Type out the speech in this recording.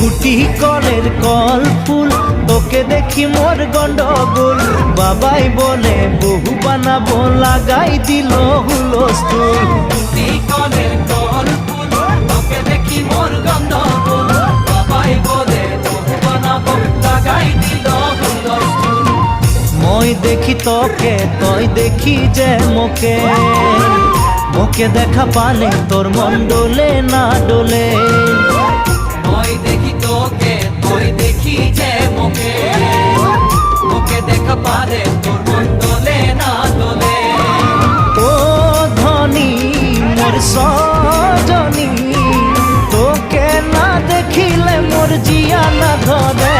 ফুটি কলের কল ফুল, তোকে দেখি মোর গন্ডগোল। বাবাই বলে বহু বানাবো, লাগাই দিল হুলস্থুল। ফুটি কলের কল ফুল, তোকে দেখি মোর গন্ডগোল। বাবাই বলে বহু বানাবো, লাগাই দিল হুলস্থুল। মই দেখি তোকে, তই দেখি যে মোকে, মোকে দেখা পালে তোর মন ডোলে না ডোলে। মই দেখি তোকে, তুই দেখি যে মোকে, মোকে দেখা পারে তোর মন দোলে না দোলে। ও ধনী মোর সজনী, তোকে না দেখিলে মোর জিয়া না ধরে।